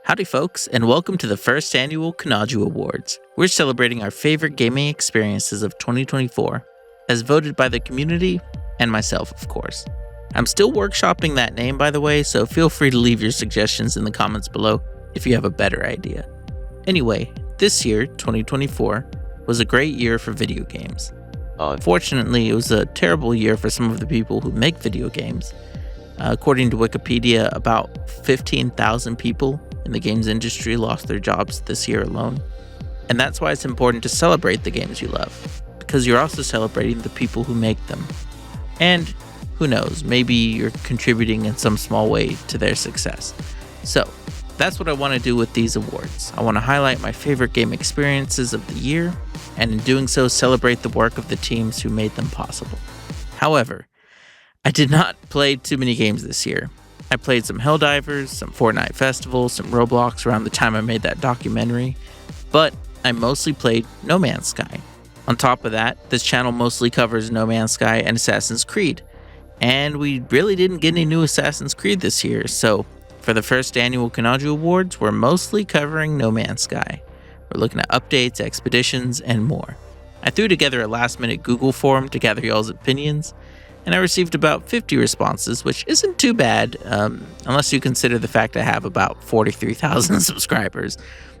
Howdy folks, and welcome to the first annual Kanaju Awards. We're celebrating our favorite gaming experiences of 2024, as voted by the community and myself, of course. I'm still workshopping that name, by the way, so feel free to leave your suggestions in the comments below if you have a better idea. Anyway, this year, 2024, was a great year for video games. Unfortunately, it was a terrible year for some of the people who make video games. According to Wikipedia, about 15,000 people in the games industry lost their jobs this year alone. And that's why it's important to celebrate the games you love, because you're also celebrating the people who make them. And who knows, maybe you're contributing in some small way to their success. So that's what I want to do with these awards. I want to highlight my favorite game experiences of the year, and in doing so, celebrate the work of the teams who made them possible. However, I did not play too many games this year. I played some Helldivers, some Fortnite festivals, some Roblox around the time I made that documentary, but I mostly played No Man's Sky. On top of that, this channel mostly covers No Man's Sky and Assassin's Creed, and we really didn't get any new Assassin's Creed this year, so for the first annual Kanaju Awards, we're mostly covering No Man's Sky. We're looking at updates, expeditions, and more. I threw together a last-minute Google form to gather y'all's opinions, and I received about 50 responses, which isn't too bad, unless you consider the fact I have about 43,000 subscribers.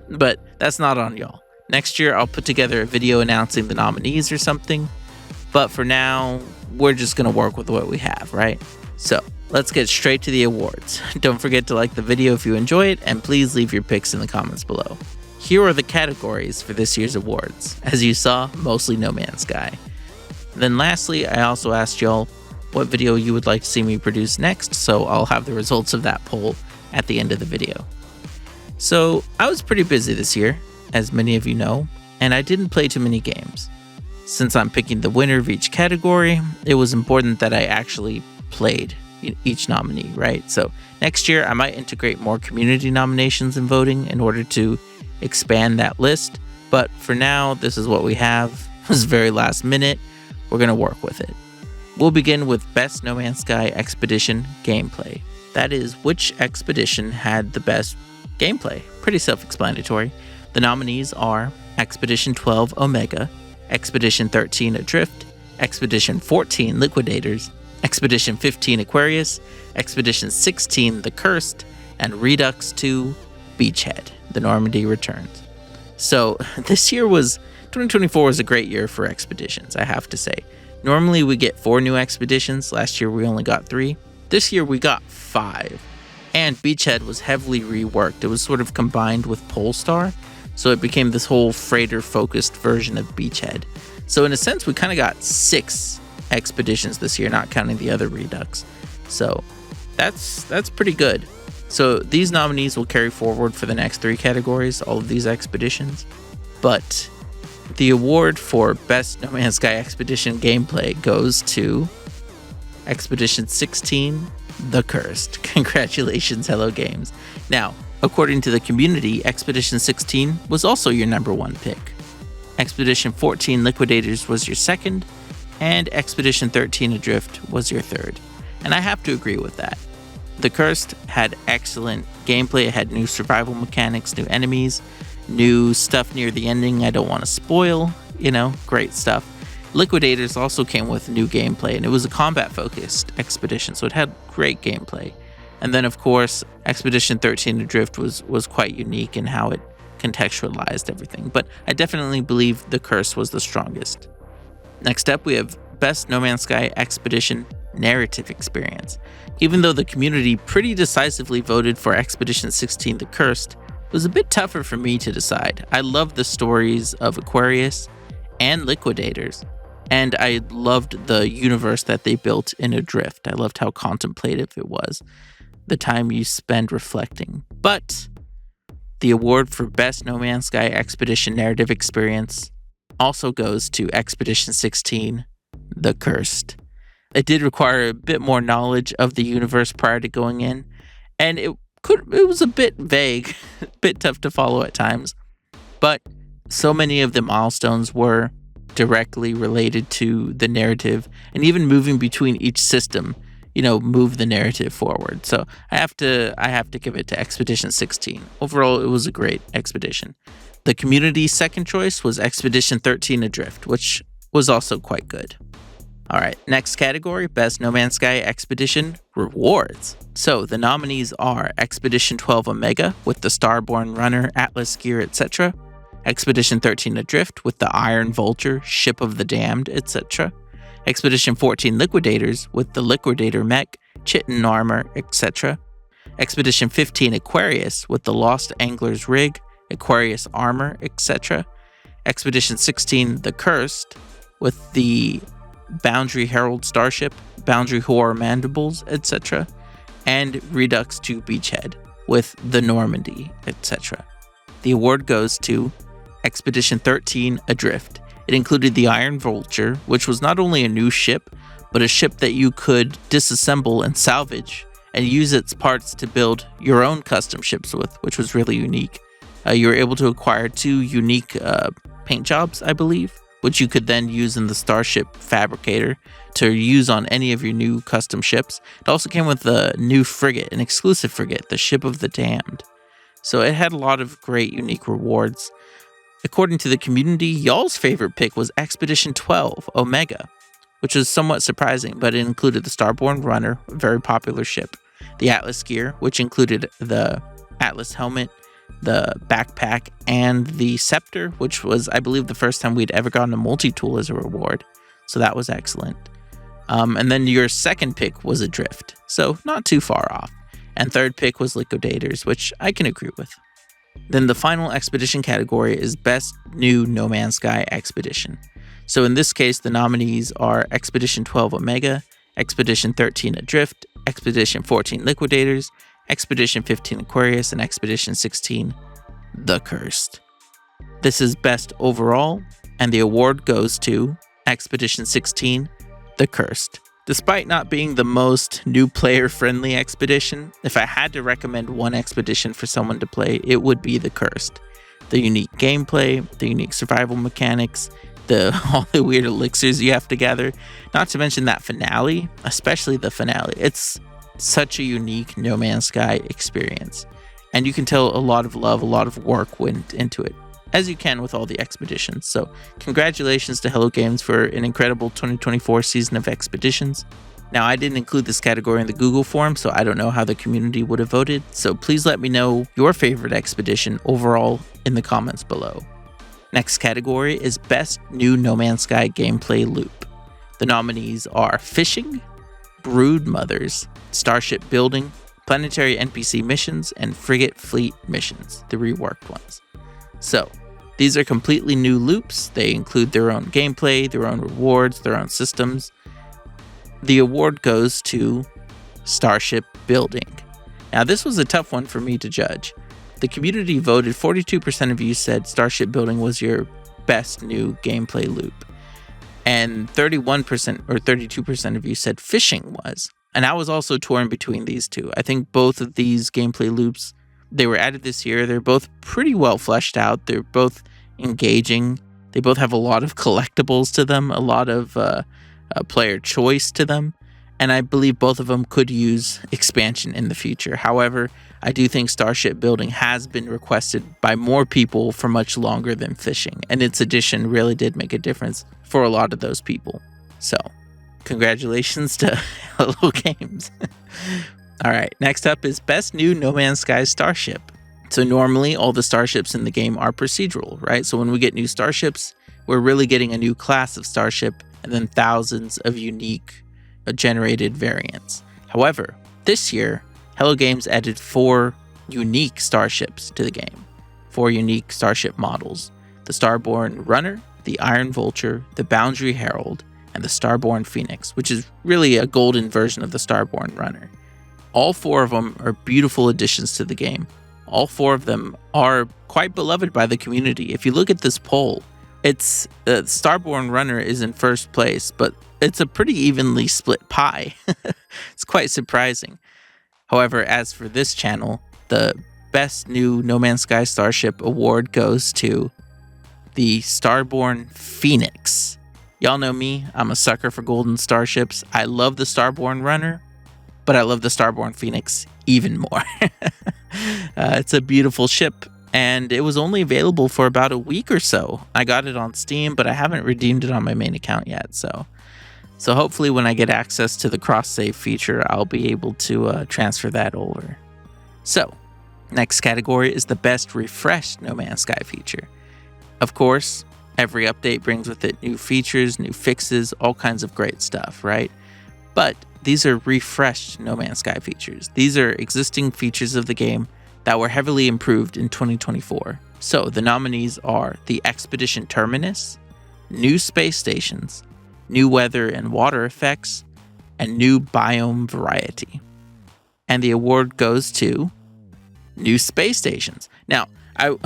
But that's not on y'all. Next year, I'll put together a video announcing the nominees or something. But for now, we're just going to work with what we have, right? So let's get straight to the awards. Don't forget to like the video if you enjoy it, and please leave your picks in the comments below. Here are the categories for this year's awards. As you saw, mostly No Man's Sky. Then lastly, I also asked y'all what video you would like to see me produce next, so I'll have the results of that poll at the end of the video. So I was pretty busy this year, as many of you know, and I didn't play too many games. Since I'm picking the winner of each category, it was important that I actually played each nominee, right? So next year I might integrate more community nominations and voting in order to expand that list, but for now, this is what we have. It was very last minute. We're going to work with it. We'll begin with Best No Man's Sky Expedition Gameplay. That is, which expedition had the best gameplay? Pretty self-explanatory. The nominees are Expedition 12 Omega, Expedition 13 Adrift, Expedition 14 Liquidators, Expedition 15 Aquarius, Expedition 16 The Cursed, and Redux 2 Beachhead, The Normandy Returns. So this year 2024 was a great year for expeditions, I have to say. Normally we get 4 new expeditions. Last year we only got 3. This year we got 5. And Beachhead was heavily reworked. It was sort of combined with Polestar, so it became this whole freighter-focused version of Beachhead. So in a sense, we kind of got 6 expeditions this year, not counting the other Redux. So that's pretty good. So these nominees will carry forward for the next 3 categories, all of these expeditions. But the award for Best No Man's Sky Expedition Gameplay goes to Expedition 16, The Cursed. Congratulations, Hello Games. Now, according to the community, Expedition 16 was also your number 1 pick. Expedition 14 Liquidators was your second, and Expedition 13 Adrift was your third. And I have to agree with that. The Cursed had excellent gameplay. It had new survival mechanics, new enemies, new stuff near the ending I don't want to spoil, great stuff. Liquidators also came with new gameplay, and it was a combat-focused expedition, so it had great gameplay. And then, of course, Expedition 13 Adrift was quite unique in how it contextualized everything, but I definitely believe The Curse was the strongest. Next up, we have Best No Man's Sky Expedition Narrative Experience. Even though the community pretty decisively voted for Expedition 16 The Cursed, it was a bit tougher for me to decide. I loved the stories of Aquarius and Liquidators, and I loved the universe that they built in Adrift. I loved how contemplative it was, the time you spend reflecting. But the award for Best No Man's Sky Expedition Narrative Experience also goes to Expedition 16, The Cursed. It did require a bit more knowledge of the universe prior to going in, and it was a bit vague, a bit tough to follow at times, but so many of the milestones were directly related to the narrative, and even moving between each system, move the narrative forward. So I have to give it to Expedition 16. Overall, it was a great expedition. The community's second choice was Expedition 13 Adrift, which was also quite good. All right, next category, Best No Man's Sky Expedition Rewards. So the nominees are Expedition 12 Omega with the Starborn Runner, Atlas gear, etc. Expedition 13 Adrift with the Iron Vulture, Ship of the Damned, etc. Expedition 14 Liquidators with the Liquidator mech, Chitin armor, etc. Expedition 15 Aquarius with the Lost Angler's rig, Aquarius armor, etc. Expedition 16 The Cursed with the Boundary Herald Starship, Boundary Horror Mandibles, etc. And Redux 2 Beachhead with the Normandy, etc. The award goes to Expedition 13 Adrift. It included the Iron Vulture, which was not only a new ship, but a ship that you could disassemble and salvage and use its parts to build your own custom ships with, which was really unique. You were able to acquire 2 unique paint jobs, I believe, which you could then use in the Starship Fabricator to use on any of your new custom ships. It also came with a new frigate, an exclusive frigate, the Ship of the Damned. So it had a lot of great unique rewards. According to the community, y'all's favorite pick was Expedition 12 Omega, which was somewhat surprising, but it included the Starborn Runner, a very popular ship, the Atlas gear, which included the Atlas helmet, the backpack, and the scepter, which was, I believe, the first time we'd ever gotten a multi-tool as a reward. So that was excellent. And then your second pick was Adrift, so not too far off. And third pick was Liquidators, which I can agree with. Then the final expedition category is Best New No Man's Sky Expedition. So in this case, the nominees are Expedition 12 Omega, Expedition 13 Adrift, Expedition 14 Liquidators, Expedition 15 Aquarius, and Expedition 16 The Cursed. This is best overall, and the award goes to Expedition 16 The Cursed. Despite not being the most new player-friendly expedition, if I had to recommend one expedition for someone to play, it would be The Cursed. The unique gameplay, the unique survival mechanics, all the weird elixirs you have to gather, not to mention that finale, especially the finale. It's such a unique No Man's Sky experience, and you can tell a lot of love, a lot of work went into it, as you can with all the expeditions. So congratulations to Hello Games for an incredible 2024 season of expeditions. Now, I didn't include this category in the Google form, so I don't know how the community would have voted, so please let me know your favorite expedition overall in the comments below. Next category is Best New No Man's Sky Gameplay Loop. The nominees are Fishing, Brood Mothers, Starship Building, Planetary NPC Missions, and Frigate Fleet Missions, the reworked ones. So, these are completely new loops. They include their own gameplay, their own rewards, their own systems. The award goes to Starship Building. Now, this was a tough one for me to judge. The community voted, 42% of you said Starship Building was your best new gameplay loop. And 31% or 32% of you said Fishing was. And I was also torn between these two. I think both of these gameplay loops, they were added this year. They're both pretty well fleshed out. They're both engaging. They both have a lot of collectibles to them, a lot of player choice to them. And I believe both of them could use expansion in the future. However, I do think Starship Building has been requested by more people for much longer than Fishing, and its addition really did make a difference for a lot of those people. So, congratulations to Hello Games. All right, next up is Best New No Man's Sky Starship. So normally all the starships in the game are procedural, right? So when we get new starships, we're really getting a new class of starship and then thousands of unique generated variants. However, this year, Hello Games added 4 unique starships to the game. 4 unique starship models. The Starborn Runner, the Iron Vulture, the Boundary Herald, and the Starborn Phoenix, which is really a golden version of the Starborn Runner. All 4 of them are beautiful additions to the game. All 4 of them are quite beloved by the community. If you look at this poll, it's Starborn Runner is in first place, but it's a pretty evenly split pie. It's quite surprising. However, as for this channel, the Best New No Man's Sky Starship award goes to the Starborn Phoenix. Y'all know me, I'm a sucker for golden starships. I love the Starborn Runner, but I love the Starborn Phoenix even more. It's a beautiful ship, and it was only available for about a week or so. I got it on Steam, but I haven't redeemed it on my main account yet, so hopefully when I get access to the cross-save feature, I'll be able to transfer that over. So, next category is the best refreshed No Man's Sky feature. Of course, every update brings with it new features, new fixes, all kinds of great stuff, right? But these are refreshed No Man's Sky features. These are existing features of the game that were heavily improved in 2024. So the nominees are the Expedition Terminus, new space stations, new weather and water effects, and new biome variety. And the award goes to new space stations. Now, I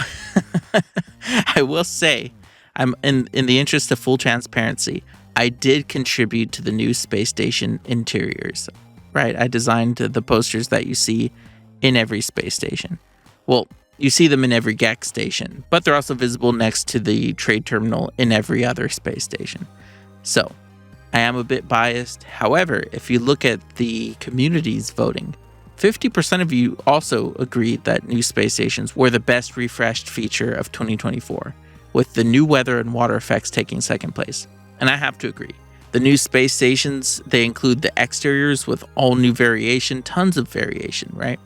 will say, I'm in the interest of full transparency, I did contribute to the new space station interiors, right? I designed the posters that you see in every space station. Well, you see them in every GEX station, but they're also visible next to the trade terminal in every other space station. So, I am a bit biased. However, if you look at the community's voting, 50% of you also agreed that new space stations were the best refreshed feature of 2024, with the new weather and water effects taking second place. And I have to agree. The new space stations, they include the exteriors with all new variation, tons of variation, right?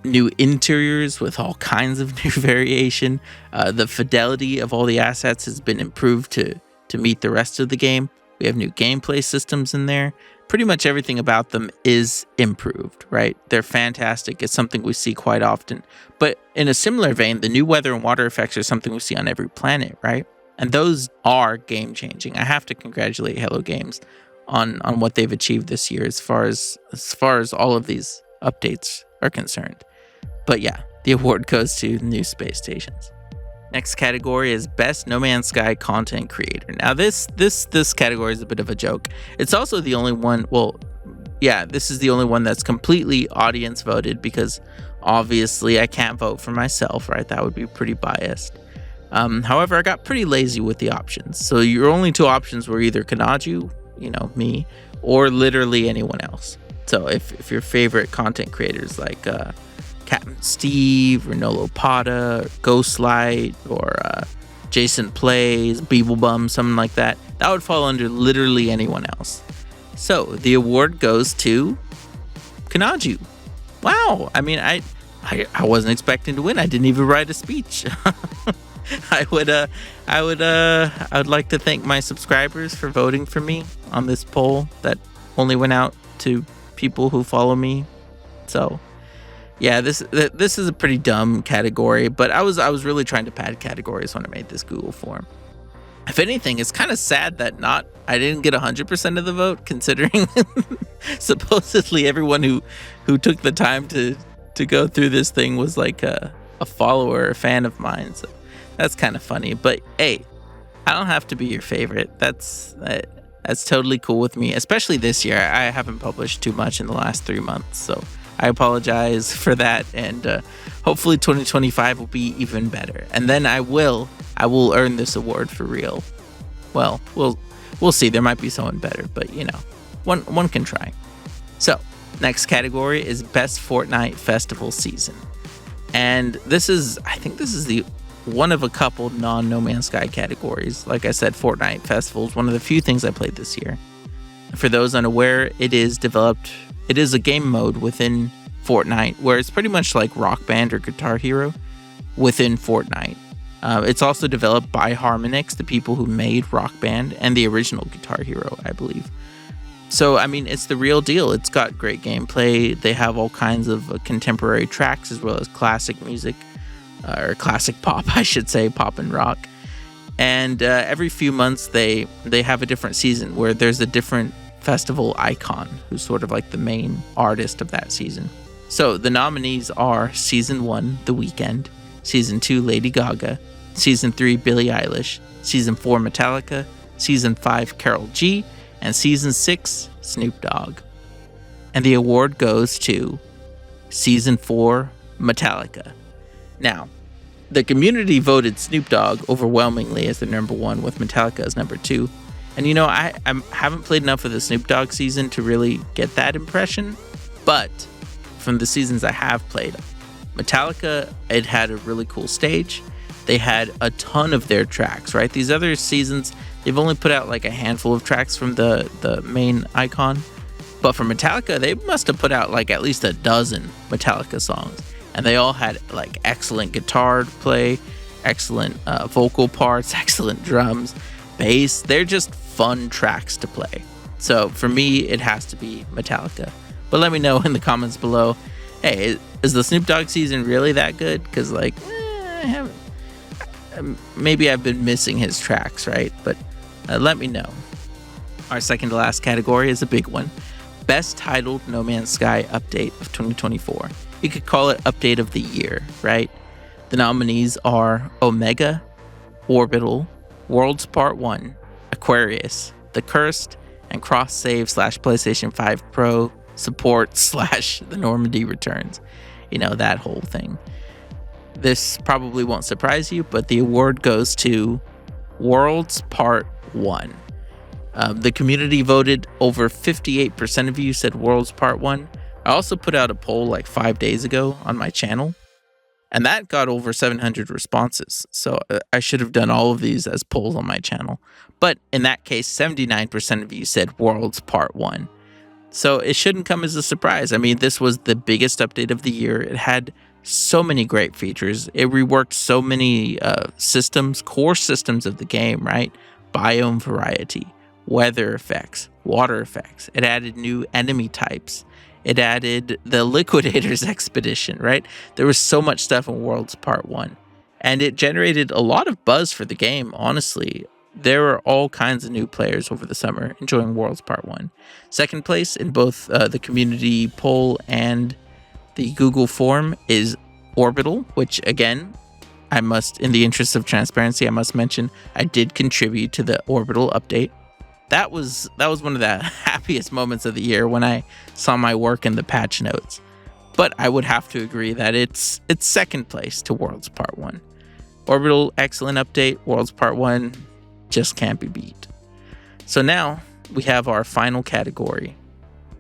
New interiors with all kinds of new variation. The fidelity of all the assets has been improved to meet the rest of the game. We have new gameplay systems in there. Pretty much everything about them is improved, right? They're fantastic. It's something we see quite often. But in a similar vein, the new weather and water effects are something we see on every planet, right? And those are game-changing. I have to congratulate Hello Games on what they've achieved this year as far as all of these updates are concerned. But yeah, the award goes to new space stations. Next category is Best No Man's Sky Content Creator. Now this category is a bit of a joke. It's also the only one, this is the only one that's completely audience voted, because obviously I can't vote for myself, right? That would be pretty biased. However, I got pretty lazy with the options. So your only two options were either Kanaju, me, or literally anyone else. So if your favorite content creators like Captain Steve, Renolo Pata, Ghostlight, or Jason Plays, Beeblebum, something like that, that would fall under literally anyone else. So the award goes to Kanaju. Wow. I mean, I wasn't expecting to win. I didn't even write a speech. I would like to thank my subscribers for voting for me on this poll that only went out to people who follow me. So, yeah, this is a pretty dumb category, but I was really trying to pad categories when I made this Google form. If anything, it's kind of sad that I didn't get 100% of the vote, considering supposedly everyone who took the time to go through this thing was like a follower, a fan of mine. So that's kind of funny. But hey, I don't have to be your favorite. That's totally cool with me, especially this year. I haven't published too much in the last 3 months, so I apologize for that, and hopefully 2025 will be even better. And then I will earn this award for real. Well, we'll see. There might be someone better, but one can try. So, next category is Best Fortnite Festival Season. And I think this is the one of a couple non-No Man's Sky categories. Like I said, Fortnite Festival is one of the few things I played this year. For those unaware, it is a game mode within Fortnite where it's pretty much like Rock Band or Guitar Hero within Fortnite. It's also developed by Harmonix, the people who made Rock Band and the original Guitar Hero, I believe. So, I mean, it's the real deal. It's got great gameplay. They have all kinds of contemporary tracks as well as classic music, or classic pop, I should say, pop and rock. And every few months they have a different season where there's a different festival icon who's sort of like the main artist of that season. So the nominees are Season 1, The Weeknd, Season 2, Lady Gaga, Season 3, Billie Eilish, Season 4, Metallica, Season 5, Karol G, and Season 6, Snoop Dogg. And the award goes to Season 4, Metallica. Now, the community voted Snoop Dogg overwhelmingly as the number one, with Metallica as number 2. And I haven't played enough of the Snoop Dogg season to really get that impression, But from the seasons I have played, Metallica, it had a really cool stage. They had a ton of their tracks, right? These other seasons, they've only put out like a handful of tracks from the main icon. But for Metallica, they must have put out like at least a dozen Metallica songs. And they all had like excellent guitar play, excellent vocal parts, excellent drums, bass. They're just fun tracks to play. So for me, it has to be Metallica. But let me know in the comments below, hey, is the Snoop Dogg season really that good? Because like, I haven't. Maybe I've been missing his tracks, right? But let me know. Our second to last category is a big one. Best titled No Man's Sky update of 2024. You could call it update of the year, right? The nominees are Omega, Orbital, Worlds Part 1, Aquarius, The Cursed, and Cross Save / PlayStation 5 Pro support / the Normandy returns. You know, that whole thing. This probably won't surprise you, but the award goes to Worlds Part 1. The community voted. Over 58% of you said Worlds Part 1. I also put out a poll like 5 days ago on my channel, and that got over 700 responses. So I should have done all of these as polls on my channel. But in that case, 79% of you said Worlds Part 1. So it shouldn't come as a surprise. I mean, this was the biggest update of the year. It had so many great features. It reworked so many systems, core systems of the game, right? Biome variety, weather effects, water effects. It added new enemy types. It added the Liquidators expedition, right? There was so much stuff in Worlds Part 1. And it generated a lot of buzz for the game, honestly. There were all kinds of new players over the summer enjoying Worlds Part 1. Second place in both the community poll and the Google form is Orbital, which again, I must, in the interest of transparency, I must mention I did contribute to the Orbital update. That was one of the happiest moments of the year when I saw my work in the patch notes. But I would have to agree that it's second place to Worlds Part 1. Orbital, excellent update. Worlds Part 1 just can't be beat. So now we have our final category,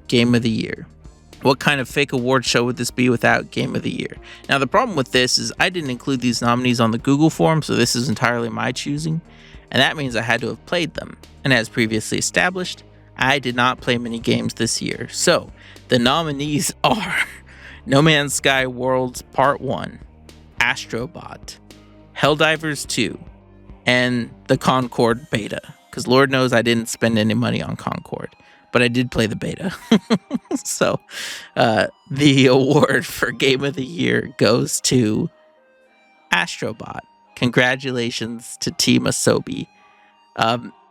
Game of the Year. What kind of fake award show would this be without Game of the Year? Now, the problem with this is I didn't include these nominees on the Google form, so this is entirely my choosing, and that means I had to have played them. And as previously established, I did not play many games this year. So, the nominees are No Man's Sky Worlds Part 1, Astro Bot, Helldivers II, and the Concord beta. Because Lord knows I didn't spend any money on Concord, but I did play the beta. So the award for Game of the Year goes to Astro Bot. Congratulations to Team Asobi.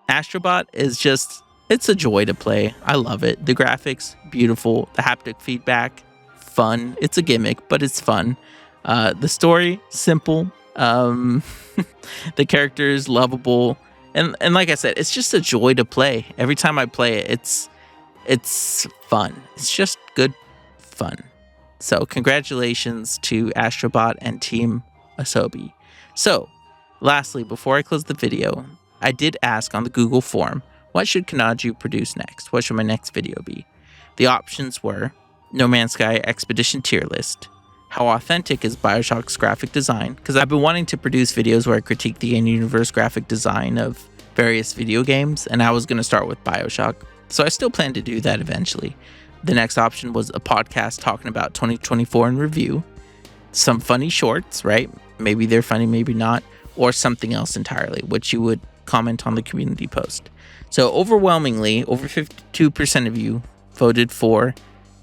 Astro Bot is just, it's a joy to play. I love it. The graphics, beautiful. The haptic feedback, fun. It's a gimmick, but it's fun. The story, simple. The characters, lovable. And like I said, it's just a joy to play. Every time I play it, it's fun. It's just good fun. So congratulations to Astro Bot and Team Asobi. So, lastly, before I close the video, I did ask on the Google form, what should Kanaju produce next? What should my next video be? The options were No Man's Sky Expedition tier list, how authentic is BioShock's graphic design, because I've been wanting to produce videos where I critique the in-universe graphic design of various video games, and I was going to start with BioShock, so I still plan to do that eventually. The next option was a podcast talking about 2024 in review, some funny shorts, right? Maybe they're funny, maybe not, or something else entirely, which you would comment on the community post. So overwhelmingly, over 52% of you voted for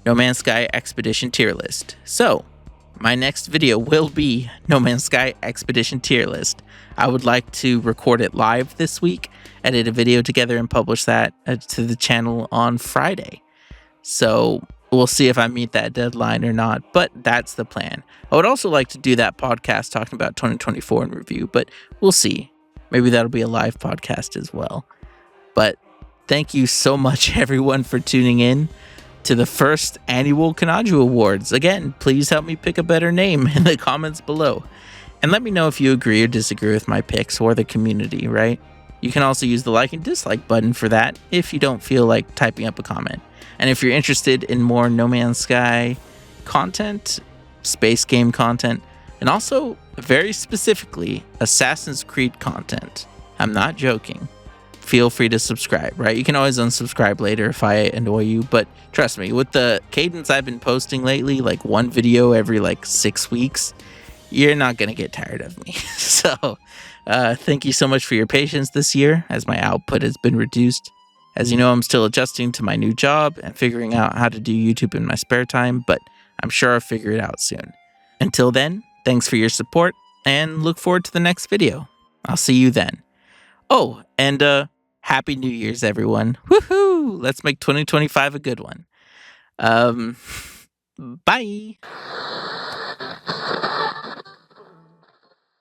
No Man's Sky Expedition tier list. So my next video will be No Man's Sky Expedition tier list. I would like to record it live this week, edit a video together, and publish that to the channel on Friday. So we'll see if I meet that deadline or not, but that's the plan. I would also like to do that podcast talking about 2024 in review, but we'll see. Maybe that'll be a live podcast as well. But thank you so much, everyone, for tuning in to the first annual Kanaju Awards. Again, please help me pick a better name in the comments below. And let me know if you agree or disagree with my picks or the community, right? You can also use the like and dislike button for that if you don't feel like typing up a comment. And if you're interested in more No Man's Sky content, space game content, and also very specifically Assassin's Creed content, I'm not joking, feel free to subscribe, right? You can always unsubscribe later if I annoy you, but trust me, with the cadence I've been posting lately, like one video every like 6 weeks, you're not going to get tired of me. So thank you so much for your patience this year as my output has been reduced. As you know, I'm still adjusting to my new job and figuring out how to do YouTube in my spare time, but I'm sure I'll figure it out soon. Until then, thanks for your support and look forward to the next video. I'll see you then. Oh, and Happy New Year's, everyone. Woohoo! Let's make 2025 a good one. Bye.